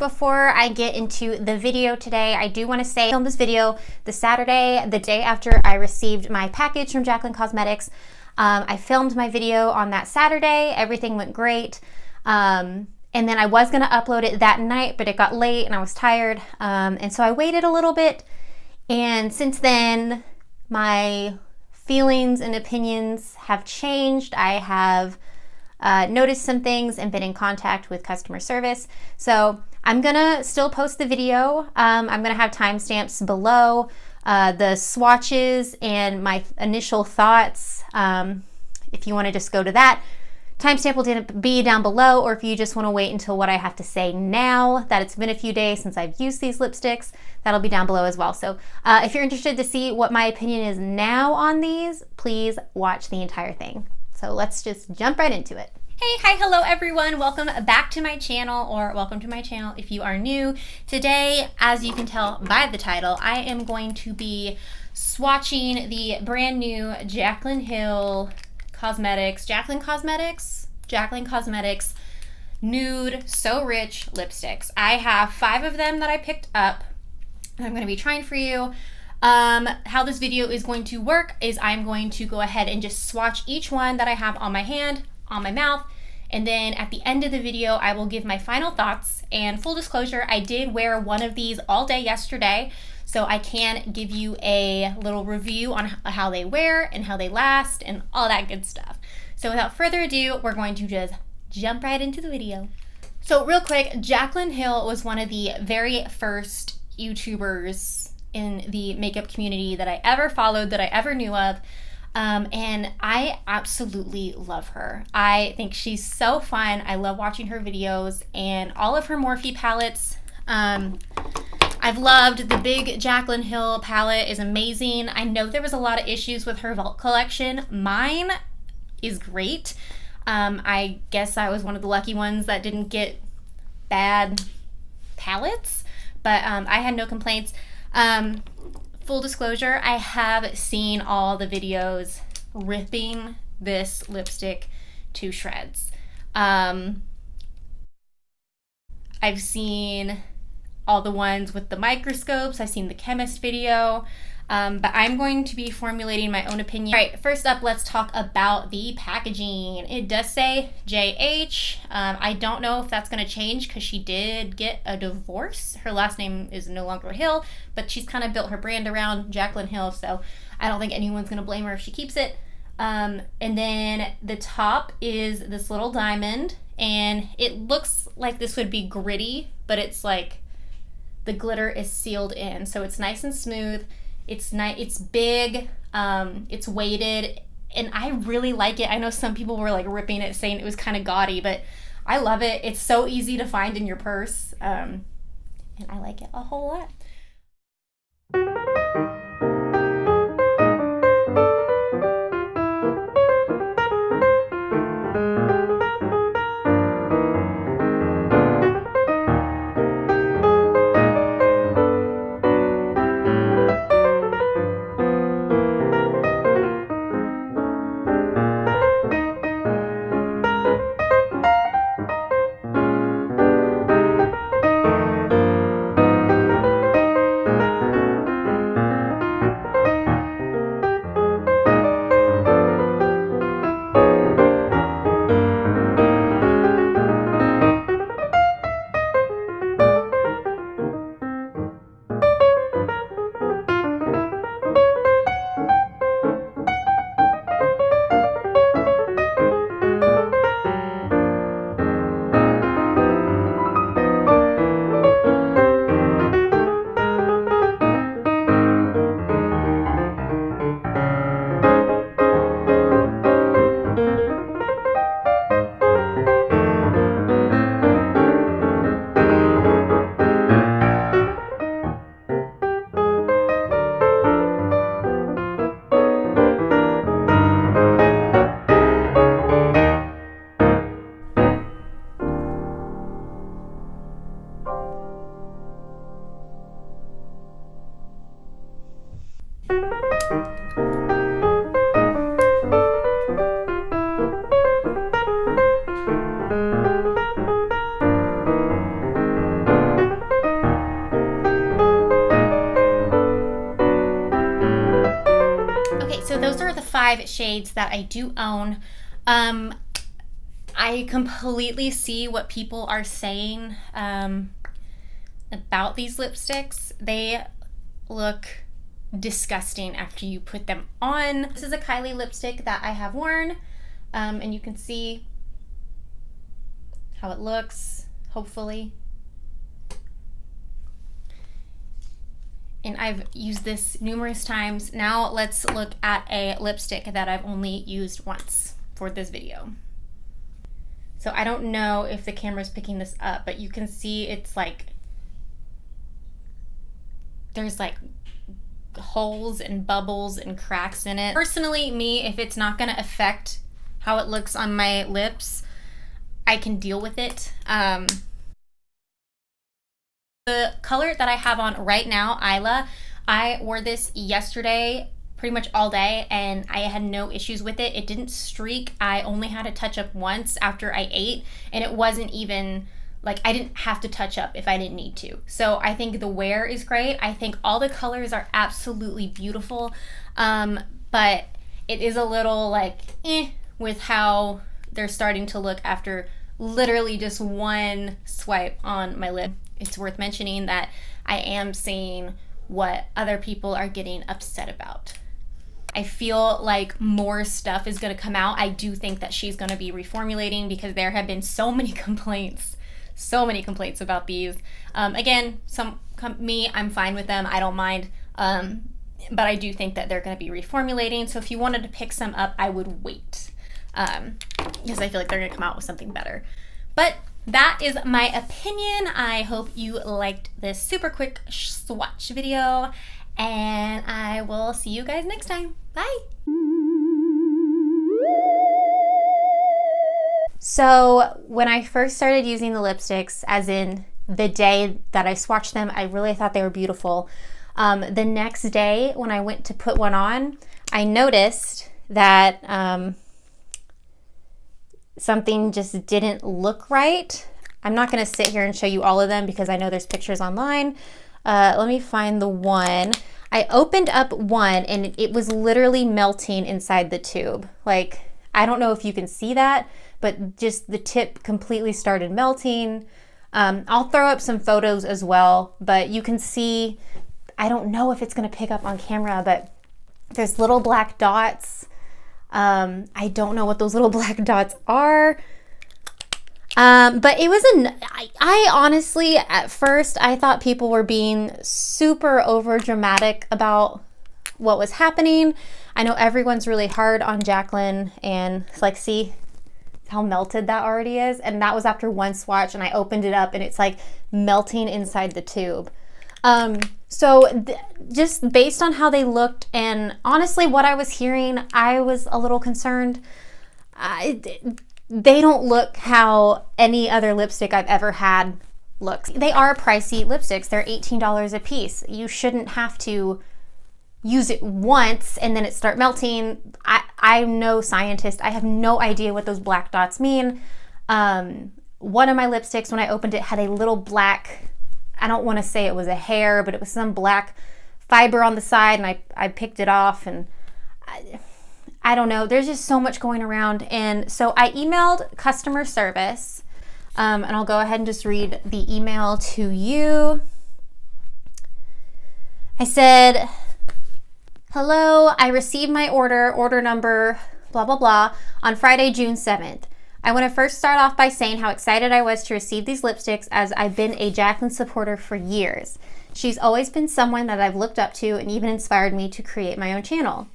before I get into the video today, I do want to say I filmed this video the Saturday, the day after I received my package from Jaclyn Cosmetics. I filmed my video on that Saturday. Everything went great. And then I was going to upload it that night, but it got late and I was tired. And so I waited a little bit. And since then, my feelings and opinions have changed. I have noticed some things and been in contact with customer service. So I'm gonna still post the video. I'm gonna have timestamps below, the swatches and my initial thoughts. If you want to just go to that, timestamp will be down below, or if you just want to wait until what I have to say now, that it's been a few days since I've used these lipsticks, that'll be down below as well. So if you're interested to see what my opinion is now on these, please watch the entire thing. So let's just jump right into it. Hey, hi, hello everyone. Welcome back to my channel, or welcome to my channel if you are new. Today, as you can tell by the title, I am going to be swatching the brand new Jaclyn Cosmetics Nude So Rich lipsticks. I have 5 of them that I picked up. I'm going to be trying for you. How this video is going to work is I'm going to go ahead and just swatch each one that I have on my hand, on my mouth, and then at the end of the video I will give my final thoughts. And full disclosure, I did wear one of these all day yesterday, so I can give you a little review on how they wear and how they last and all that good stuff. So without further ado, we're going to just jump right into the video. So real quick, Jaclyn Hill was one of the very first YouTubers in the makeup community that I ever followed, that I ever knew of. And I absolutely love her. I think she's so fun. I love watching her videos and all of her Morphe palettes. I've loved the big Jaclyn Hill palette, is amazing. I know there was a lot of issues with her Vault collection. Mine is great. I guess I was one of the lucky ones that didn't get bad palettes, but I had no complaints. Full disclosure, I have seen all the videos ripping this lipstick to shreds. I've seen all the ones with the microscopes. I've seen the chemist video, but I'm going to be formulating my own opinion. All right, first up, let's talk about the packaging. It does say JH. I don't know if that's going to change because she did get a divorce. Her last name is no longer Hill, but she's kind of built her brand around Jaclyn Hill, so I don't think anyone's going to blame her if she keeps it. And then the top is this little diamond, and it looks like this would be gritty, but it's like the glitter is sealed in, so it's nice and smooth. It's nice, it's big, it's weighted, and I really like it. I know some people were like ripping it, saying it was kind of gaudy, but I love it. It's so easy to find in your purse, and I like it a whole lot. 5 shades that I do own. I completely see what people are saying about these lipsticks. They look disgusting after you put them on. This is a Kylie lipstick that I have worn, and you can see how it looks, hopefully. And I've used this numerous times. Now let's look at a lipstick that I've only used once for this video. So I don't know if the camera's picking this up, but you can see it's like, there's like holes and bubbles and cracks in it. Personally, me, if it's not gonna affect how it looks on my lips, I can deal with it. The color that I have on right now, Isla, I wore this yesterday pretty much all day and I had no issues with it. It didn't streak. I only had to touch up once after I ate, and it wasn't even like I didn't have to touch up if I didn't need to. So I think the wear is great. I think all the colors are absolutely beautiful, but it is a little like with how they're starting to look after literally just one swipe on my lip. It's worth mentioning that I am seeing what other people are getting upset about. I feel like more stuff is going to come out. I do think that she's going to be reformulating because there have been so many complaints about these. Again, I'm fine with them. I don't mind. But I do think that they're going to be reformulating. So if you wanted to pick some up, I would wait. Because I feel like they're going to come out with something better. But that is my opinion. I hope you liked this super quick swatch video, and I will see you guys next time. Bye. So when I first started using the lipsticks, as in the day that I swatched them, I really thought they were beautiful. The next day when I went to put one on, I noticed that something just didn't look right. I'm not going to sit here and show you all of them because I know there's pictures online. Let me find the one. I opened up one and it was literally melting inside the tube. Like, I don't know if you can see that, but just the tip completely started melting. I'll throw up some photos as well, but you can see, I don't know if it's going to pick up on camera, but there's little black dots. I don't know what those little black dots are. But it was I honestly, at first, I thought people were being super over dramatic about what was happening. I know everyone's really hard on Jaclyn, and it's like, see how melted that already is? And that was after one swatch, and I opened it up and it's like melting inside the tube. So just based on how they looked and honestly what I was hearing, I was a little concerned. They don't look how any other lipstick I've ever had looks. They are pricey lipsticks. They're $18 a piece. You shouldn't have to use it once and then it start melting. I'm no scientist. I have no idea what those black dots mean. One of my lipsticks, when I opened it, had a little black, I don't want to say it was a hair, but it was some black fiber on the side, and I picked it off, and I don't know. There's just so much going around. And so I emailed customer service, and I'll go ahead and just read the email to you. I said, hello, I received my order number, blah, blah, blah, on Friday, June 7th. I want to first start off by saying how excited I was to receive these lipsticks, as I've been a Jaclyn supporter for years. She's always been someone that I've looked up to and even inspired me to create my own channel.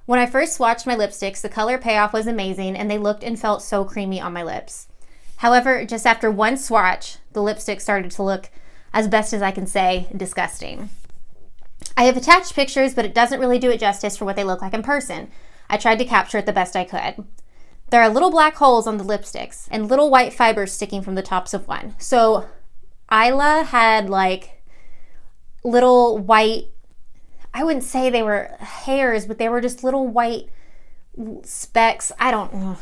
When I first swatched my lipsticks, the color payoff was amazing and they looked and felt so creamy on my lips. However, just after one swatch, the lipstick started to look, as best as I can say, disgusting. I have attached pictures, but it doesn't really do it justice for what they look like in person. I tried to capture it the best I could. There are little black holes on the lipsticks and little white fibers sticking from the tops of one. So Isla had like little white, I wouldn't say they were hairs, but they were just little white specks. I don't know.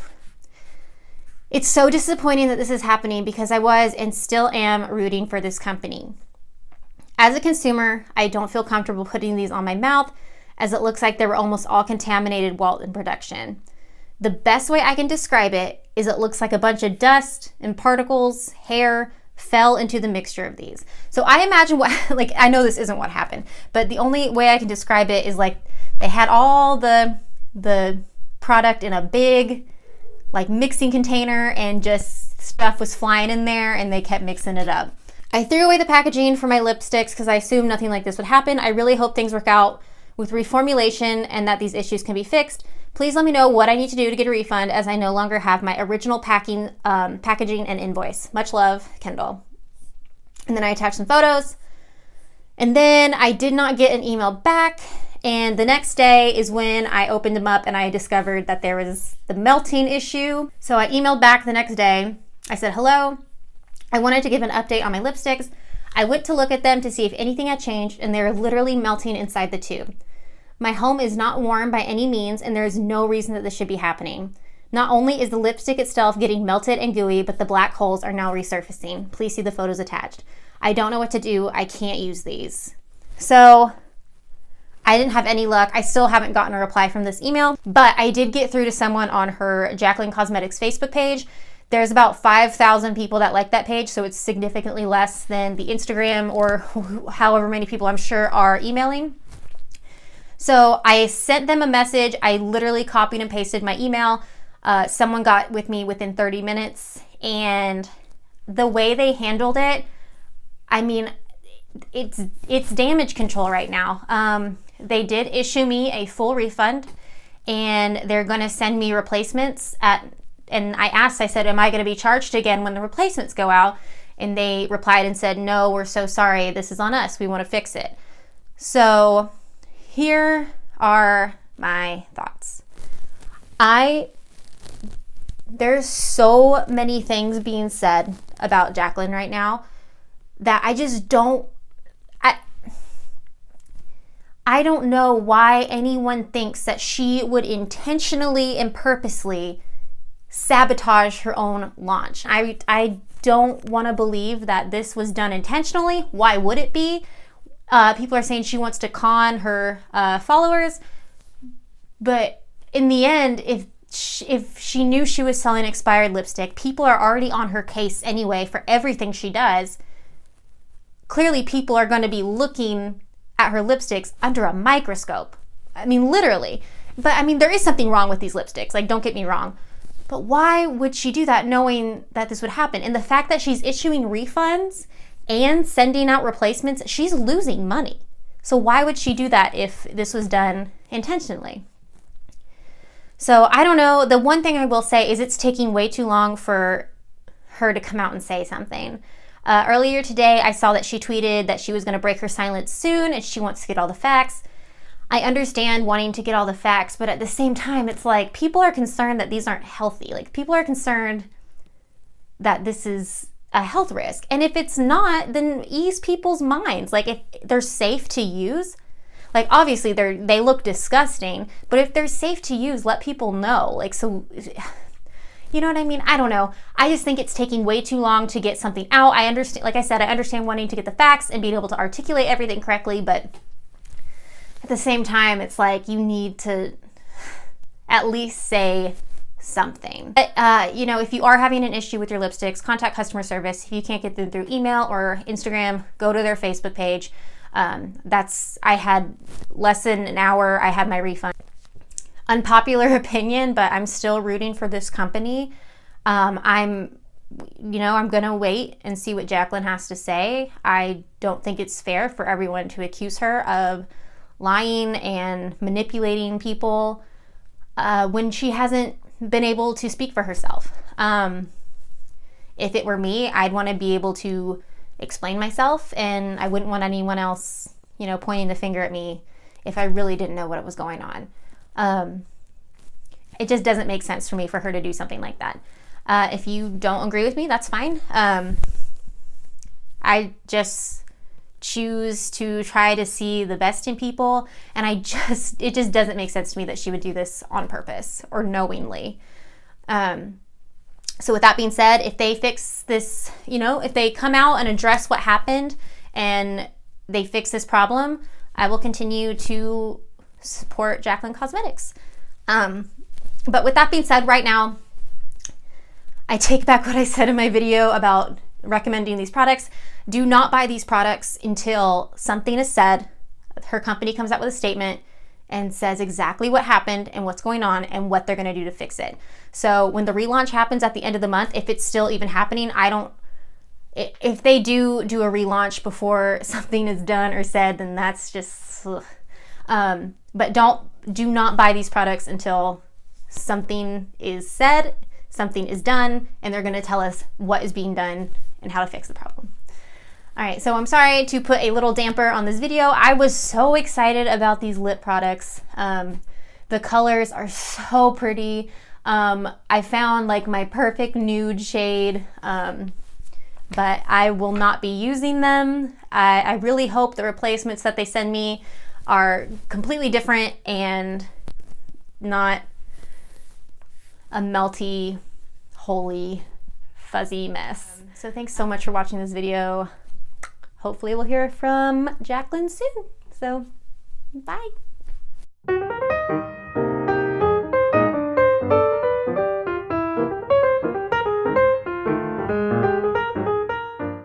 It's so disappointing that this is happening because I was and still am rooting for this company. As a consumer, I don't feel comfortable putting these on my mouth as it looks like they were almost all contaminated while in production. The best way I can describe it is it looks like a bunch of dust and particles, hair, fell into the mixture of these. So I imagine what, like, I know this isn't what happened, but the only way I can describe it is like they had all the product in a big, like, mixing container, and just stuff was flying in there and they kept mixing it up. I threw away the packaging for my lipsticks because I assumed nothing like this would happen. I really hope things work out with reformulation and that these issues can be fixed. Please let me know what I need to do to get a refund, as I no longer have my original packaging and invoice. Much love, Kendall. And then I attached some photos. And then I did not get an email back. And the next day is when I opened them up and I discovered that there was the melting issue. So I emailed back the next day. I said, hello. I wanted to give an update on my lipsticks. I went to look at them to see if anything had changed, and they're literally melting inside the tube. My home is not warm by any means, and there is no reason that this should be happening. Not only is the lipstick itself getting melted and gooey, but the black holes are now resurfacing. Please see the photos attached. I don't know what to do. I can't use these. So I didn't have any luck. I still haven't gotten a reply from this email, but I did get through to someone on her Jaclyn Cosmetics Facebook page. There's about 5,000 people that like that page, so it's significantly less than the Instagram or however many people I'm sure are emailing. So I sent them a message. I literally copied and pasted my email. Someone got with me within 30 minutes, and the way they handled it, I mean, it's damage control right now. They did issue me a full refund, and they're going to send me replacements and I said, am I going to be charged again when the replacements go out? And they replied and said, no, we're so sorry. This is on us. We want to fix it. So here are my thoughts. There's so many things being said about Jaclyn right now that I just don't, I don't know why anyone thinks that she would intentionally and purposely sabotage her own launch. I don't want to believe that this was done intentionally. Why would it be? People are saying she wants to con her followers, but in the end, if she knew she was selling expired lipstick, people are already on her case anyway for everything she does. Clearly, people are going to be looking at her lipsticks under a microscope. I mean, literally. But I mean, there is something wrong with these lipsticks. Like, don't get me wrong. But why would she do that knowing that this would happen? And the fact that she's issuing refunds and sending out replacements, she's losing money. So why would she do that if this was done intentionally? So I don't know. The one thing I will say is it's taking way too long for her to come out and say something. Earlier today, I saw that she tweeted that she was going to break her silence soon and she wants to get all the facts. I understand wanting to get all the facts, but at the same time, it's like people are concerned that these aren't healthy. Like, people are concerned that this is a health risk. And if it's not, then ease people's minds. Like, if they're safe to use, like, obviously they look disgusting, but if they're safe to use, let people know. Like, so, you know what I mean? I don't know. I just think it's taking way too long to get something out. I understand, like I said, I understand wanting to get the facts and being able to articulate everything correctly, but at the same time, it's like you need to at least say something. But, you know, if you are having an issue with your lipsticks, contact customer service. If you can't get them through email or Instagram, go to their Facebook page. I had less than an hour. I had my refund. Unpopular opinion, but I'm still rooting for this company. I'm going to wait and see what Jaclyn has to say. I don't think it's fair for everyone to accuse her of lying and manipulating people when she hasn't been able to speak for herself. If it were me, I'd want to be able to explain myself, and I wouldn't want anyone else, pointing the finger at me if I really didn't know what was going on. It just doesn't make sense for me for her to do something like that. If you don't agree with me, that's fine. I just choose to try to see the best in people, and it just doesn't make sense to me that she would do this on purpose or knowingly. So with that being said, if they fix this, if they come out and address what happened and they fix this problem, I will continue to support Jaclyn Cosmetics. But with that being said, right now, I take back what I said in my video about recommending these products. Do not buy these products until something is said. Her company comes out with a statement and says exactly what happened and what's going on and what they're going to do to fix it. So when the relaunch happens at the end of the month, if it's still even happening, if they do a relaunch before something is done or said, then that's just, but do not buy these products until something is said, something is done, and they're going to tell us what is being done and how to fix the problem. All right, so I'm sorry to put a little damper on this video. I was so excited about these lip products. The colors are so pretty. I found like my perfect nude shade, but I will not be using them. I really hope the replacements that they send me are completely different and not a melty, holy, fuzzy mess. So thanks so much for watching this video. Hopefully we'll hear from Jaclyn soon. So bye.